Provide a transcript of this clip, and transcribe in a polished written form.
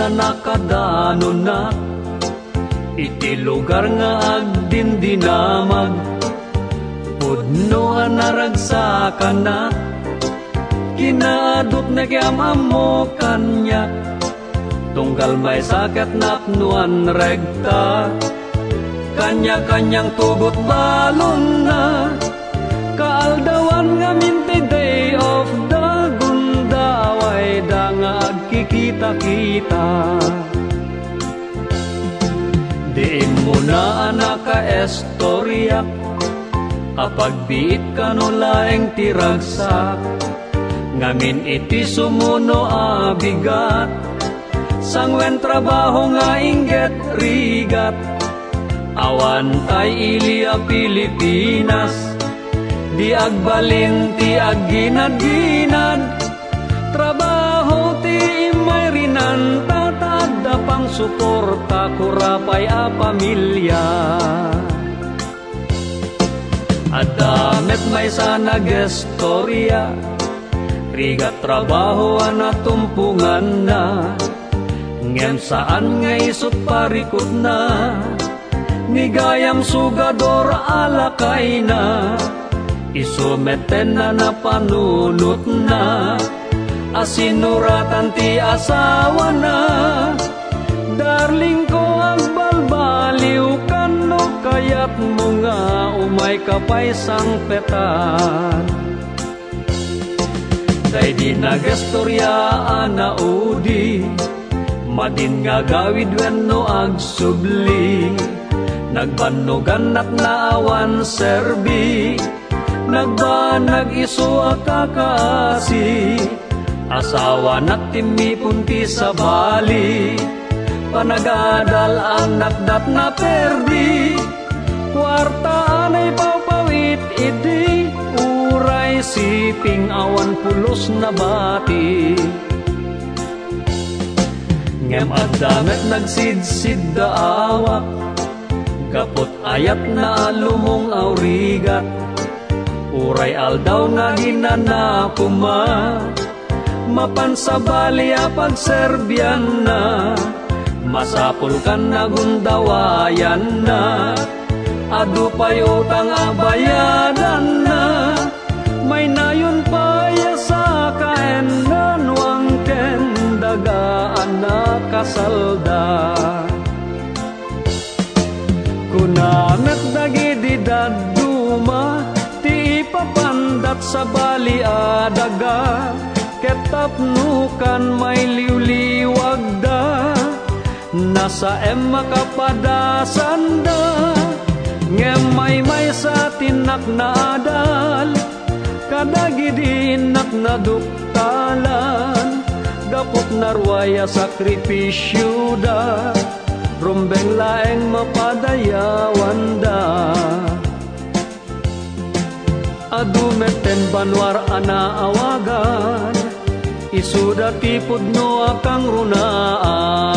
na nakadano na, iti lugar nga agdindinamag, pudno ang naragsakan na, kinaadot na kiyamam mo kanya, tunggal may sakit na pnuan regta, kanya-kanyang tugot balon na, kaaldawan nga minti day of the gundaway da nga agkikita-kita. Diin mo na anak ka estorya, kapag biit ka no laeng tiragsak, ngamin iti sumuno abigat, sangwen trabaho nga inget rigat, awan tay ilia Pilipinas, di agbalin ti agginad-ginad, trabaho ti imay rinan, tatadda pang suporta kurapay a pamilya. Adamet may sana gestorya, rigat trabaho na tumpungan na, ngem saan nga isut parikot na, nigayam sugador alakay na, isumeten na napanunot na, asinuratan ti asawa na, darling ko ang balbaliw kano, kayat mo nga umay kapay sang petan. Day di nagestorya ana udi, madin nga gawid wenno agsubli, nagbanugan at naawan serbi, nagbanag iso akakasi, asawa na timi punti sa bali, panagadal ang nakdat na perdi, kwarta anay pawpawit idi, uray siping awan pulos na bati. Ngem adamet nagsidsid da awak, kapot ayat na lumong aurigat, uray aldaw nga ginanapuma, mapansabali a pagserbian na, masapul kan na gundawayan na, adu pay utang abayadan na, may nayon paya sa kaenan, wang kendagaan na kasalda. Kunamet dagidi daduma, ti ipapandat sa bali adaga, ketapnukan may liwliwag da, nasa makapadasan da, ngem may sa tinak na adal, kadagidi inak na duktalan, gapot narwaya sakripisyo da, rumbeng laeng mapadayawan da. Adumeten banwar ana awagan, isuda tipod no akang runaan.